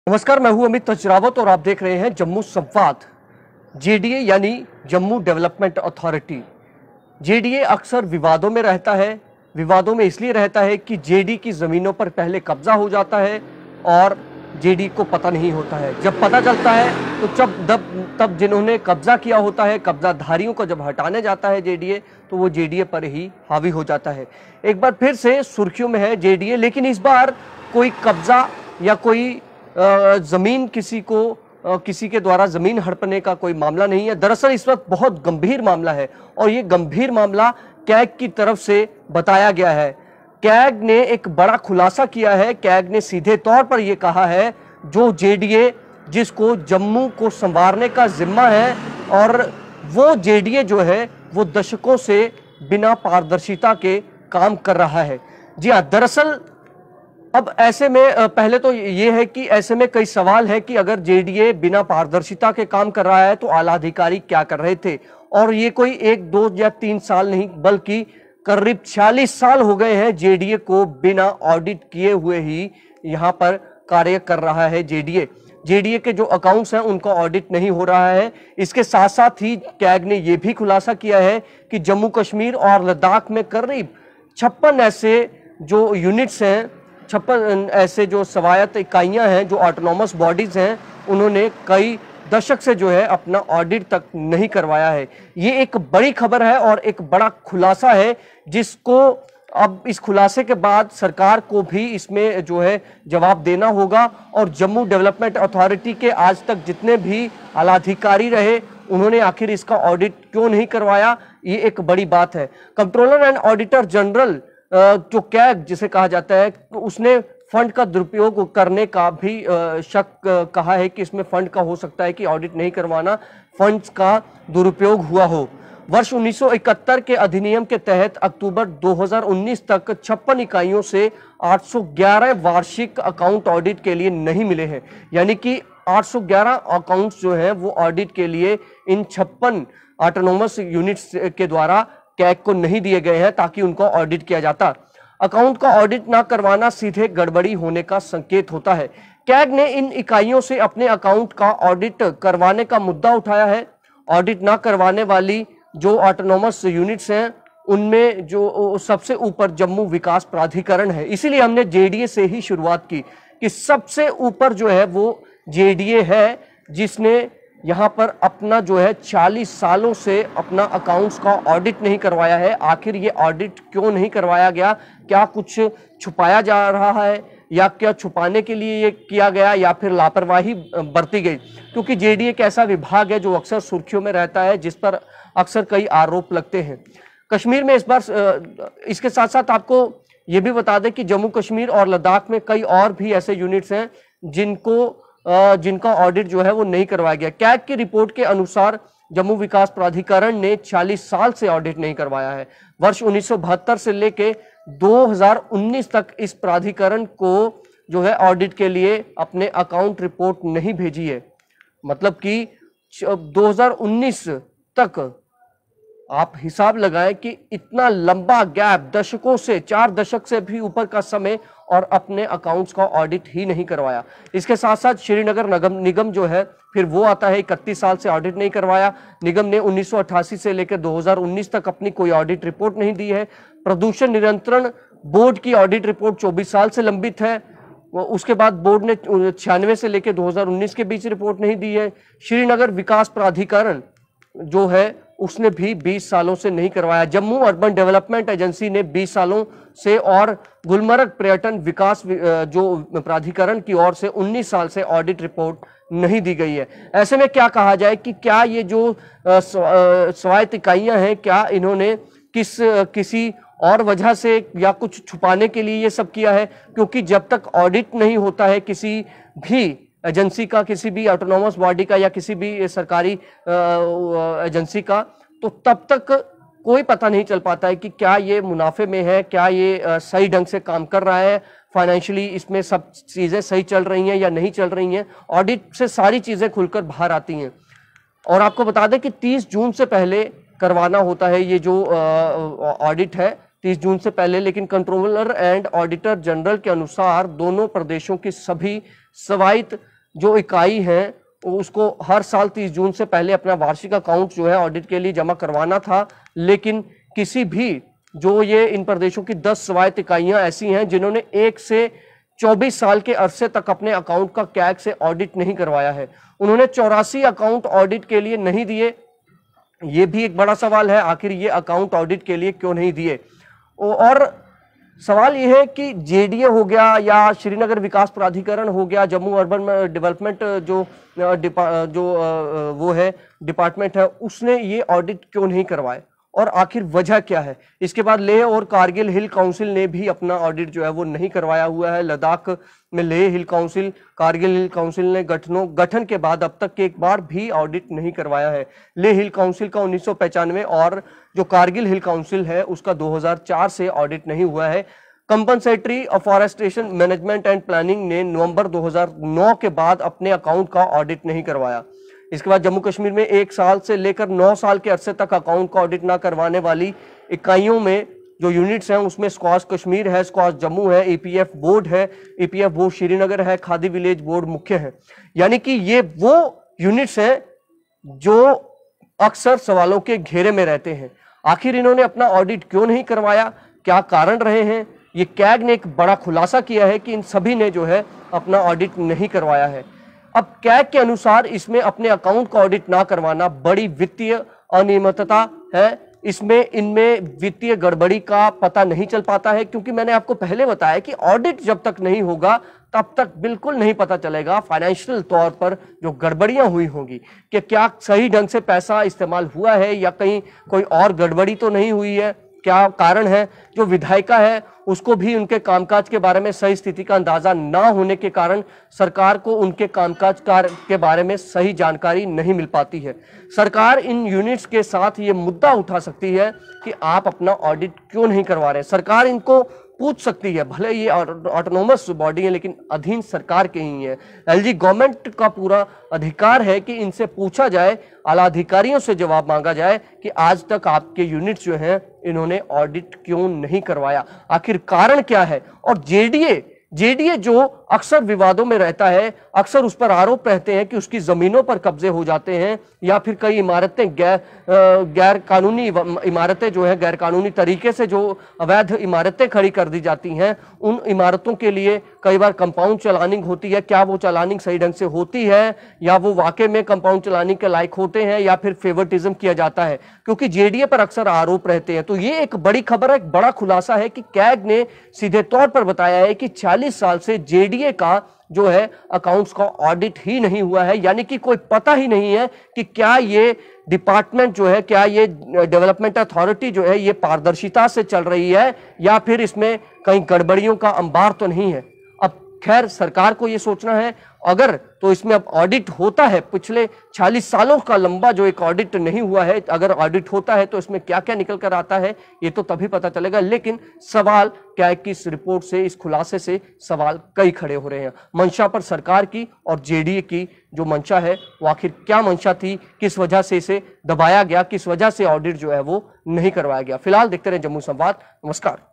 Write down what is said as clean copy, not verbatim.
नमस्कार, मैं हूं अमित तजरावत और आप देख रहे हैं जम्मू संवाद। जेडीए यानी जम्मू डेवलपमेंट अथॉरिटी। जेडीए अक्सर विवादों में रहता है। विवादों में इसलिए रहता है कि जेडी की जमीनों पर पहले कब्जा हो जाता है और जेडी को पता नहीं होता है। जब पता चलता है तो तब जिन्होंने कब्जा किया होता है, कब्जाधारियों को जब हटाने जाता है जेडीए, तो वो जेडीए पर ही हावी हो जाता है। एक बार फिर से सुर्खियों में है जेडीए, लेकिन इस बार कोई कब्जा या कोई जमीन किसी के द्वारा जमीन हड़पने का कोई मामला नहीं है। दरअसल इस वक्त बहुत गंभीर मामला है और ये गंभीर मामला कैग की तरफ से बताया गया है। कैग ने एक बड़ा खुलासा किया है। कैग ने सीधे तौर पर यह कहा है, जो जेडीए जिसको जम्मू को संवारने का जिम्मा है, और वो जेडीए जो है वो दशकों से बिना पारदर्शिता के काम कर रहा है। जी हाँ, दरअसल अब ऐसे में पहले तो ये है कि ऐसे में कई सवाल है कि अगर जेडीए बिना पारदर्शिता के काम कर रहा है तो आला अधिकारी क्या कर रहे थे। और ये कोई 1, 2 या 3 साल नहीं, बल्कि करीब 46 साल हो गए हैं जेडीए को बिना ऑडिट किए हुए ही यहाँ पर कार्य कर रहा है। जेडीए के जो अकाउंट्स हैं उनका ऑडिट नहीं हो रहा है। इसके साथ साथ ही कैग ने यह भी खुलासा किया है कि जम्मू कश्मीर और लद्दाख में करीब 56 ऐसे जो यूनिट्स हैं, 56 ऐसे जो स्वायत्त इकाइयां हैं, जो ऑटोनॉमस बॉडीज हैं, उन्होंने कई दशक से जो है अपना ऑडिट तक नहीं करवाया है। ये एक बड़ी खबर है और एक बड़ा खुलासा है, जिसको अब इस खुलासे के बाद सरकार को भी इसमें जो है जवाब देना होगा। और जम्मू डेवलपमेंट अथॉरिटी के आज तक जितने भी आलाधिकारी रहे, उन्होंने आखिर इसका ऑडिट क्यों नहीं करवाया, ये एक बड़ी बात है। कंट्रोलर एंड ऑडिटर जनरल जो कैग जिसे कहा जाता है, उसने फंड का दुरुपयोग करने का भी शक कहा है कि इसमें फंड का हो सकता है कि ऑडिट नहीं करवाना, फंड्स का दुरुपयोग हुआ हो। वर्ष 1971 के अधिनियम के तहत अक्टूबर 2019 तक 56 इकाइयों से 811 वार्षिक अकाउंट ऑडिट के लिए नहीं मिले हैं। यानी कि 811 अकाउंट्स जो हैं वो ऑडिट के लिए इन 56 ऑटोनोमस यूनिट्स के द्वारा कैग को नहीं दिए गए हैं, ताकि उनको ऑडिट किया जाता। अकाउंट का ऑडिट ना करवाना सीधे गड़बड़ी होने का संकेत होता है। कैग ने इन इकाइयों से अपने अकाउंट का ऑडिट करवाने का मुद्दा उठाया है। ऑडिट ना करवाने वाली जो ऑटोनॉमस यूनिट्स हैं, उनमें जो सबसे ऊपर जम्मू विकास प्राधिकरण है। इसीलिए हमने जेडीए से ही शुरुआत की कि सबसे ऊपर जो है वो जेडीए है, जिसने यहाँ पर अपना जो है 40 सालों से अपना अकाउंट्स का ऑडिट नहीं करवाया है। आखिर ये ऑडिट क्यों नहीं करवाया गया? क्या कुछ छुपाया जा रहा है, या क्या छुपाने के लिए ये किया गया, या फिर लापरवाही बरती गई? क्योंकि जेडीए एक ऐसा विभाग है जो अक्सर सुर्खियों में रहता है, जिस पर अक्सर कई आरोप लगते हैं। कश्मीर में इस बार इसके साथ साथ आपको ये भी बता दें कि जम्मू कश्मीर और लद्दाख में कई और भी ऐसे यूनिट्स हैं जिनका ऑडिट जो है वो नहीं करवाया गया। कैग की रिपोर्ट के अनुसार जम्मू विकास प्राधिकरण ने 40 साल से ऑडिट नहीं करवाया है। वर्ष 1972 से लेके 2019 तक इस प्राधिकरण को जो है ऑडिट के लिए अपने अकाउंट रिपोर्ट नहीं भेजी है। मतलब कि 2019 तक आप हिसाब लगाएं कि इतना लंबा गैप, दशकों से, 4 दशक से भी ऊपर का समय, और अपने अकाउंट्स का ऑडिट ही नहीं करवाया। इसके साथ साथ श्रीनगर निगम जो है, फिर वो आता है, 31 साल से ऑडिट नहीं करवाया। निगम ने 1988 से लेकर 2019 तक अपनी कोई ऑडिट रिपोर्ट नहीं दी है। प्रदूषण नियंत्रण बोर्ड की ऑडिट रिपोर्ट 24 साल से लंबित है। उसके बाद बोर्ड ने 96 से लेकर 2019 के बीच रिपोर्ट नहीं दी है। श्रीनगर विकास प्राधिकरण जो है उसने भी 20 सालों से नहीं करवाया। जम्मू अर्बन डेवलपमेंट एजेंसी ने 20 सालों से, और गुलमर्ग पर्यटन विकास जो प्राधिकरण की ओर से 19 साल से ऑडिट रिपोर्ट नहीं दी गई है। ऐसे में क्या कहा जाए कि क्या ये जो स्वायत्त इकाइयां हैं, क्या इन्होंने किसी और वजह से या कुछ छुपाने के लिए ये सब किया है? क्योंकि जब तक ऑडिट नहीं होता है किसी भी एजेंसी का, किसी भी ऑटोनॉमस बॉडी का या किसी भी सरकारी एजेंसी का, तो तब तक कोई पता नहीं चल पाता है कि क्या ये मुनाफे में है, क्या ये सही ढंग से काम कर रहा है, फाइनेंशियली इसमें सब चीजें सही चल रही हैं या नहीं चल रही हैं। ऑडिट से सारी चीजें खुलकर बाहर आती हैं। और आपको बता दें कि 30 जून से पहले करवाना होता है ये जो ऑडिट है, 30 जून से पहले। लेकिन कंट्रोलर एंड ऑडिटर जनरल के अनुसार दोनों प्रदेशों की सभी स्वायत्त जो इकाई है उसको हर साल 30 जून से पहले अपना वार्षिक अकाउंट जो है ऑडिट के लिए जमा करवाना था, लेकिन किसी भी जो ये इन प्रदेशों की 10 स्वायत्त इकाइयां ऐसी हैं जिन्होंने 1 से 24 साल के अरसे तक अपने अकाउंट का कैग से ऑडिट नहीं करवाया है। उन्होंने 84 अकाउंट ऑडिट के लिए नहीं दिए। ये भी एक बड़ा सवाल है, आखिर ये अकाउंट ऑडिट के लिए क्यों नहीं दिए। और सवाल यह है कि जेडीए हो गया या श्रीनगर विकास प्राधिकरण हो गया, जम्मू अर्बन डेवलपमेंट वो है डिपार्टमेंट है, उसने ये ऑडिट क्यों नहीं करवाए और आखिर वजह क्या है। इसके बाद लेह और कारगिल हिल काउंसिल ने भी अपना ऑडिट जो है वो नहीं करवाया हुआ है। लद्दाख में लेह हिल काउंसिल, कारगिल हिल काउंसिल ने गठन के बाद अब तक के एक बार भी ऑडिट नहीं करवाया है। लेह हिल काउंसिल का 1995 और जो कारगिल हिल काउंसिल है उसका 2004 से ऑडिट नहीं हुआ है। Compensatory afforestation management and planning ने नवंबर 2009 के बाद अपने अकाउंट का ऑडिट नहीं करवाया। इसके बाद जम्मू कश्मीर में 1 साल से लेकर 9 साल के अरसे तक अकाउंट का ऑडिट ना करवाने वाली इकाइयों में जो यूनिट्स हैं उसमें स्क्वाश कश्मीर है, स्क्वाश जम्मू है, एपीएफ बोर्ड है, एपीएफ बोर्ड श्रीनगर है, खादी विलेज बोर्ड मुख्य है। यानी कि ये वो यूनिट्स हैं जो अक्सर सवालों के घेरे में रहते हैं। आखिर इन्होंने अपना ऑडिट क्यों नहीं करवाया, क्या कारण रहे हैं? ये कैग ने एक बड़ा खुलासा किया है कि इन सभी ने जो है अपना ऑडिट नहीं करवाया है। अब कैग के अनुसार इसमें अपने अकाउंट का ऑडिट ना करवाना बड़ी वित्तीय अनियमितता है। इसमें इनमें वित्तीय गड़बड़ी का पता नहीं चल पाता है, क्योंकि मैंने आपको पहले बताया कि ऑडिट जब तक नहीं होगा तब तक बिल्कुल नहीं पता चलेगा फाइनेंशियल तौर पर जो गड़बड़ियां हुई होंगी कि क्या सही ढंग से पैसा इस्तेमाल हुआ है या कहीं कोई और गड़बड़ी तो नहीं हुई है, क्या कारण है। जो विधायिका है उसको भी उनके कामकाज के बारे में सही स्थिति का अंदाजा ना होने के कारण सरकार को उनके कामकाज के बारे में सही जानकारी नहीं मिल पाती है। सरकार इन यूनिट्स के साथ ये मुद्दा उठा सकती है कि आप अपना ऑडिट क्यों नहीं करवा रहे। सरकार इनको पूछ सकती है, भले ये ऑटोनोमस बॉडी है लेकिन अधीन सरकार के ही है। एलजी गवर्नमेंट का पूरा अधिकार है कि इनसे पूछा जाए, आला अधिकारियों से जवाब मांगा जाए कि आज तक आपके यूनिट्स जो हैं इन्होंने ऑडिट क्यों नहीं करवाया, आखिर कारण क्या है। और जेडीए जो अक्सर विवादों में रहता है, अक्सर उस पर आरोप रहते हैं कि उसकी जमीनों पर कब्जे हो जाते हैं या फिर कई इमारतें गैर कानूनी इमारतें जो है गैर कानूनी तरीके से जो अवैध इमारतें खड़ी कर दी जाती हैं, उन इमारतों के लिए कई बार कंपाउंड चलानिंग होती है। क्या वो चलानिंग सही ढंग से होती है या वो वाकई में कंपाउंड चलानिंग के लायक होते हैं या फिर फेवरटिज्म किया जाता है, क्योंकि जेडीए पर अक्सर आरोप रहते हैं। तो ये एक बड़ी खबर है, एक बड़ा खुलासा है कि कैग ने सीधे तौर पर बताया है कि 40 साल से जेडीए का जो है अकाउंट्स का ऑडिट ही नहीं हुआ है। यानी कि कोई पता ही नहीं है कि क्या ये डिपार्टमेंट जो है, क्या ये डेवलपमेंट अथॉरिटी जो है ये पारदर्शिता से चल रही है या फिर इसमें कहीं गड़बड़ियों का अंबार तो नहीं है। अब खैर सरकार को ये सोचना है, अगर तो इसमें अब ऑडिट होता है, पिछले 40 सालों का लंबा जो एक ऑडिट नहीं हुआ है, अगर ऑडिट होता है तो इसमें क्या क्या निकल कर आता है ये तो तभी पता चलेगा। लेकिन सवाल क्या है कि इस रिपोर्ट से, इस खुलासे से सवाल कई खड़े हो रहे हैं। मंशा पर सरकार की और जेडीए की जो मंशा है वो आखिर क्या मंशा थी, किस वजह से इसे दबाया गया, किस वजह से ऑडिट जो है वो नहीं करवाया गया। फिलहाल देखते रहे जम्मू संवाद। नमस्कार।